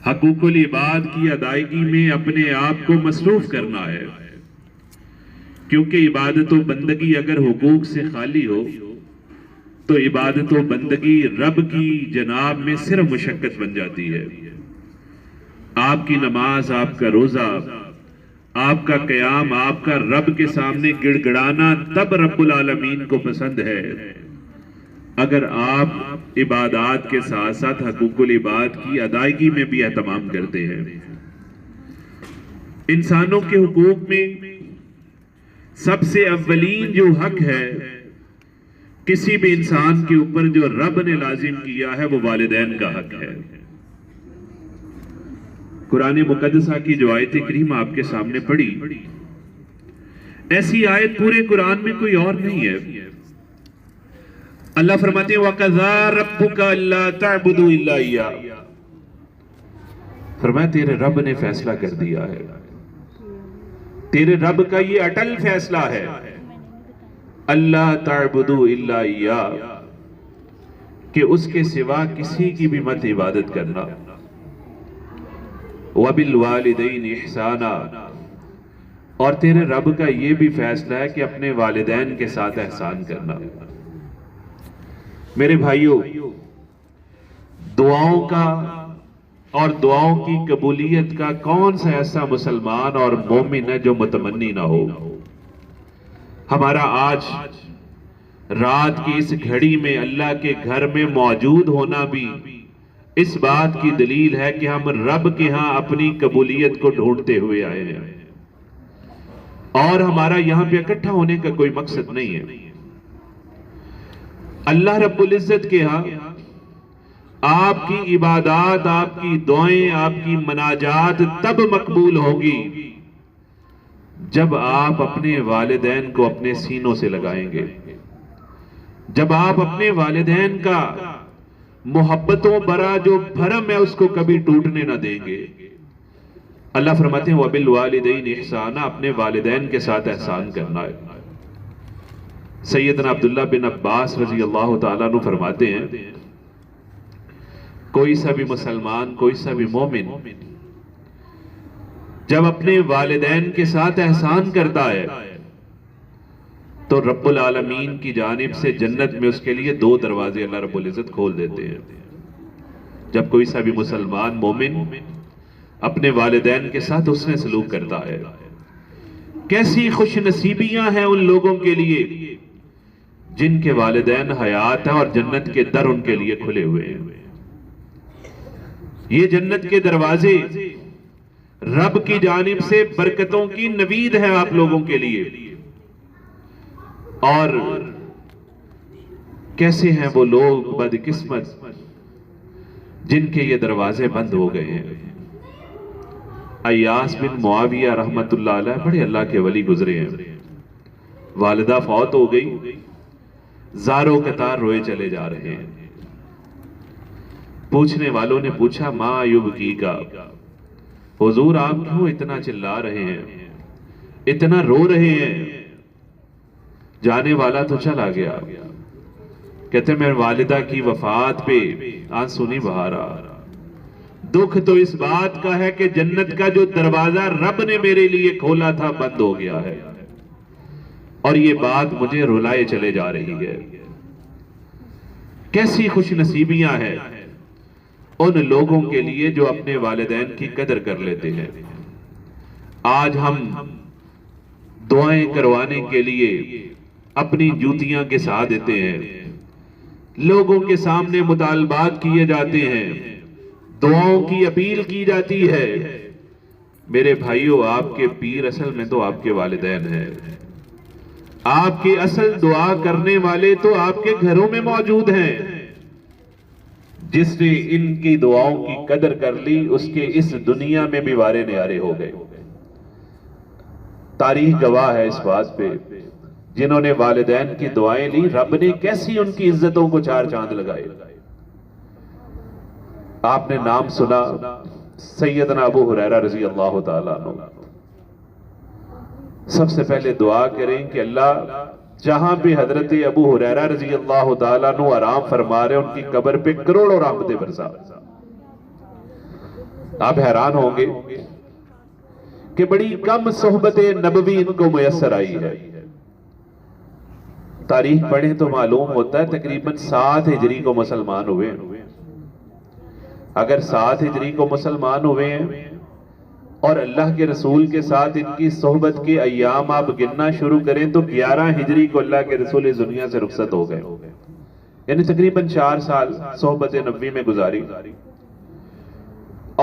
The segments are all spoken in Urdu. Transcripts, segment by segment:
حقوق العباد کی ادائیگی میں اپنے آپ کو مصروف کرنا ہے، کیونکہ عبادت و بندگی اگر حقوق سے خالی ہو تو عبادت و بندگی رب کی جناب میں صرف مشقت بن جاتی ہے۔ آپ کی نماز، آپ کا روزہ، آپ کا قیام، آپ کا رب کے سامنے گڑ گڑانا تب رب العالمین کو پسند ہے اگر آپ عبادات کے ساتھ ساتھ حقوق العباد کی ادائیگی میں بھی اہتمام کرتے ہیں۔ انسانوں کے حقوق میں سب سے اولین جو حق ہے کسی بھی انسان کے اوپر جو رب نے لازم کیا ہے وہ والدین کا حق ہے۔ قرآن مقدسہ کی جو آیت کریمہ آپ کے سامنے پڑھی، ایسی آیت پورے قرآن میں کوئی اور نہیں ہے۔ اللہ فرماتے ہیں وَقَضَىٰ رَبُّكَ أَلَّا تَعْبُدُوا إِلَّا إِيَّاهُ، فرمایا تیرے رب نے فیصلہ کر دیا ہے، تیرے رب کا یہ اٹل فیصلہ ہے، اللہ تعبدوا الا اياه، کہ اس کے سوا کسی کی بھی مت عبادت کرنا، وبالوالدین احسانا، اور تیرے رب کا یہ بھی فیصلہ ہے کہ اپنے والدین کے ساتھ احسان کرنا۔ میرے بھائیوں، دعاؤں کا اور دعاؤں کی قبولیت کا کون سا ایسا مسلمان اور مومن ہے جو متمنی نہ ہو؟ ہمارا آج رات کی اس گھڑی میں اللہ کے گھر میں موجود ہونا بھی اس بات کی دلیل ہے کہ ہم رب کے ہاں اپنی قبولیت کو ڈھونڈتے ہوئے آئے ہیں، اور ہمارا یہاں پہ اکٹھا ہونے کا کوئی مقصد نہیں ہے۔ اللہ رب العزت کے ہاں آپ کی عبادات، آپ کی دعائیں، آپ کی مناجات تب مقبول ہوگی جب آپ اپنے والدین کو اپنے سینوں سے لگائیں گے، جب آپ اپنے والدین کا محبتوں برا جو بھرم ہے اس کو کبھی ٹوٹنے نہ دیں گے۔ اللہ فرماتے ہیں وَبِالْوَالِدَيْنِ اِحْسَانًا، اپنے والدین کے ساتھ احسان کرنا ہے۔ سیدنا عبداللہ بن عباس رضی اللہ تعالیٰ عنہ فرماتے ہیں کوئی سا بھی مسلمان، کوئی سا بھی مومن جب اپنے والدین کے ساتھ احسان کرتا ہے تو رب العالمین کی جانب سے جنت میں اس کے لیے 2 دروازے اللہ رب العزت کھول دیتے ہیں۔ جب کوئی سا بھی مسلمان مومن اپنے والدین کے ساتھ اس نے سلوک کرتا ہے، کیسی خوش نصیبیاں ہیں ان لوگوں کے لیے جن کے والدین حیات ہیں اور جنت کے در ان کے لیے کھلے ہوئے ہیں۔ یہ جنت کے دروازے رب کی جانب سے برکتوں کی نوید ہے آپ لوگوں کے لیے، اور کیسے ہیں وہ لوگ بدقسمت جن کے یہ دروازے بند ہو گئے ہیں۔ ایاس بن معاویہ رحمت اللہ علیہ بڑے اللہ کے ولی گزرے ہیں، والدہ فوت ہو گئی، زاروں قطار روئے چلے جا رہے ہیں۔ پوچھنے والوں نے پوچھا ماں یبکی کا، حضور آپ کیوں اتنا چلا رہے ہیں، اتنا رو رہے ہیں؟ جانے والا تو چلا گیا، کہتے میں والدہ کی وفات پہ آنسو نہیں بہا رہا، دکھ تو اس بات کا ہے کہ جنت کا جو دروازہ رب نے میرے لیے کھولا تھا بند ہو گیا ہے، اور یہ بات مجھے رلائے چلے جا رہی ہے۔ کیسی خوش نصیبیاں ہیں ان لوگوں کے لیے جو اپنے والدین کی قدر کر لیتے ہیں۔ آج ہم دعائیں کروانے کے لیے اپنی جوتیاں گسا دیتے ہیں، لوگوں کے سامنے مطالبات کیے جاتے ہیں، دعاؤں کی اپیل کی جاتی ہے۔ میرے بھائیوں، آپ کے پیر اصل میں تو آپ کے والدین ہیں، آپ کے اصل دعا کرنے والے تو آپ کے گھروں میں موجود ہیں۔ جس نے ان کی دعاؤں کی قدر کر لی اس کے اس دنیا میں بھی وارے نیارے ہو گئے۔ تاریخ گواہ ہے اس بات پہ، جنہوں نے والدین کی دعائیں لی رب نے کیسی ان کی عزتوں کو 4 چاند لگائے۔ آپ نے نام سنا سیدنا ابو ہریرہ رضی اللہ تعالیٰ عنہ۔ سب سے پہلے دعا کریں کہ اللہ جہاں بھی حضرت ابو ہریرہ رضی اللہ تعالیٰ عنہ آرام فرما رہے ان کی قبر پہ کروڑوں رحمتیں برسا۔ آپ حیران ہوں گے کہ بڑی کم صحبت نبوی ان کو میسر آئی ہے. تاریخ پڑھیں تو معلوم ہوتا ہے تقریباً 7 ہجری کو مسلمان ہوئے ہیں. اگر 7 ہجری کو مسلمان ہوئے ہیں اور اللہ کے رسول کے ساتھ ان کی صحبت کے ایام آپ گننا شروع کریں تو 11 ہجری کو اللہ کے رسول اس دنیا سے رخصت ہو گئے. یعنی تقریباً 4 سال صحبت نبی میں گزاری.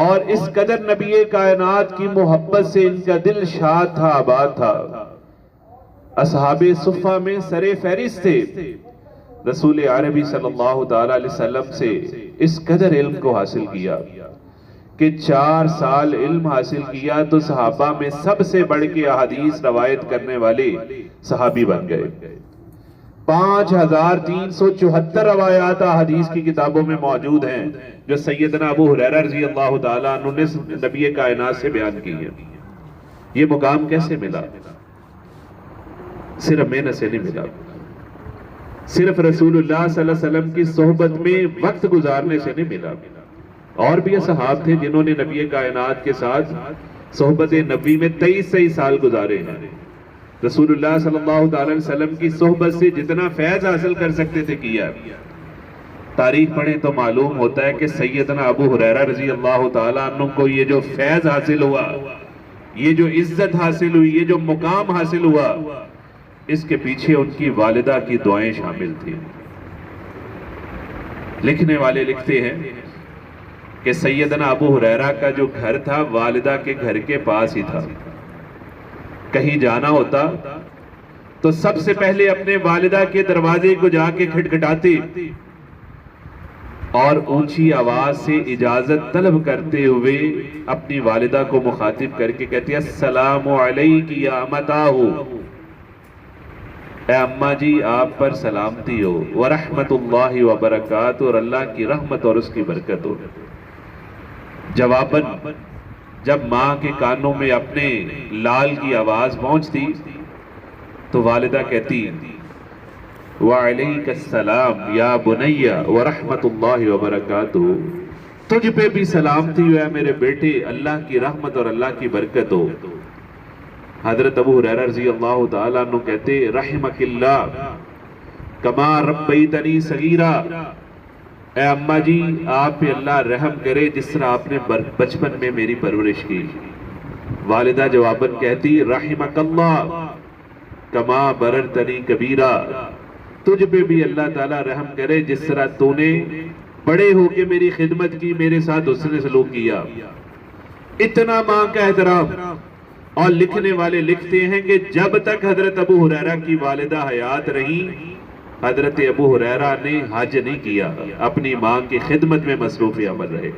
اور اس قدر نبی کائنات کی محبت سے ان کا دل شاد تھا، آباد تھا. اصحاب صفہ میں سر فہرست تھے. رسول عربی صلی اللہ تعالی علیہ وسلم سے اس قدر علم کو حاصل کیا کہ 4 سال علم حاصل کیا تو صحابہ میں سب سے بڑھ کے احادیث روایت کرنے والے صحابی بن گئے. 5374 روایات حدیث کی کتابوں میں موجود ہیں جو سیدنا ابو ہریرہ رضی اللہ تعالیٰ عنہ نے نبی کائنات سے بیان کی ہیں. یہ مقام کیسے ملا؟ صرف محنت سے نہیں ملا، صرف رسول اللہ صلی اللہ علیہ وسلم کی صحبت میں وقت گزارنے سے نہیں ملا. اور بھی اصحاب تھے جنہوں نے نبی کائنات کے ساتھ صحبت نبی میں 23 سال گزارے ہیں. رسول اللہ صلی اللہ تعالی علیہ وسلم کی صحبت سے جتنا فیض حاصل کر سکتے تھے کیا. تاریخ پڑھیں تو معلوم ہوتا ہے کہ سیدنا ابو ہریرہ رضی اللہ تعالیٰ عنہ کو یہ جو فیض حاصل ہوا، یہ جو عزت حاصل ہوئی، یہ جو مقام حاصل ہوا، اس کے پیچھے ان کی والدہ کی دعائیں شامل تھیں. لکھنے والے لکھتے ہیں کہ سیدنا ابو ہریرہ کا جو گھر تھا والدہ کے گھر کے پاس ہی تھا. کہیں جانا ہوتا تو سب سے پہلے اپنے والدہ کے دروازے کو جا کے کھٹکھٹاتے اور اونچی آواز سے اجازت طلب کرتے ہوئے اپنی والدہ کو مخاطب کر کے کہتے ہیں السلام علیک یا امتاہ، اے اماں جی آپ پر سلامتی ہو، ورحمت اللہ وبرکاتہ، اور اللہ کی رحمت اور اس کی برکت ہو. جواباً جب ماں کے کانوں میں اپنے لال کی آواز پہنچتی تو والدہ کہتی وعلیک السلام یا بنی ورحمت اللہ وبرکاتہ، تجھ پہ بھی سلامتی ہو اے میرے بیٹے، اللہ کی رحمت اور اللہ کی برکت ہو. حضرت ابو ہریرہ رضی اللہ تعالیٰ عنہ کہتے رحمک اللہ کما ربیتنی صغیرا، اے اماں جی آپ پہ اللہ رحم کرے جس طرح آپ نے بچپن میں میری پرورش کی. والدہ جواباً کہتی رحمک اللہ کما بررتنی کبیرا، تجھ پہ بھی اللہ تعالیٰ رحم کرے جس طرح تو نے بڑے ہو کے میری خدمت کی، میرے ساتھ حسن سلوک کیا. اتنا ماں کا احترام. اور لکھنے والے لکھتے ہیں کہ جب تک حضرت ابو ہریرہ کی والدہ حیات رہی حضرت ابو ہریرہ نے حج نہیں کیا، اپنی ماں کی خدمت میں مصروف عمل رہے.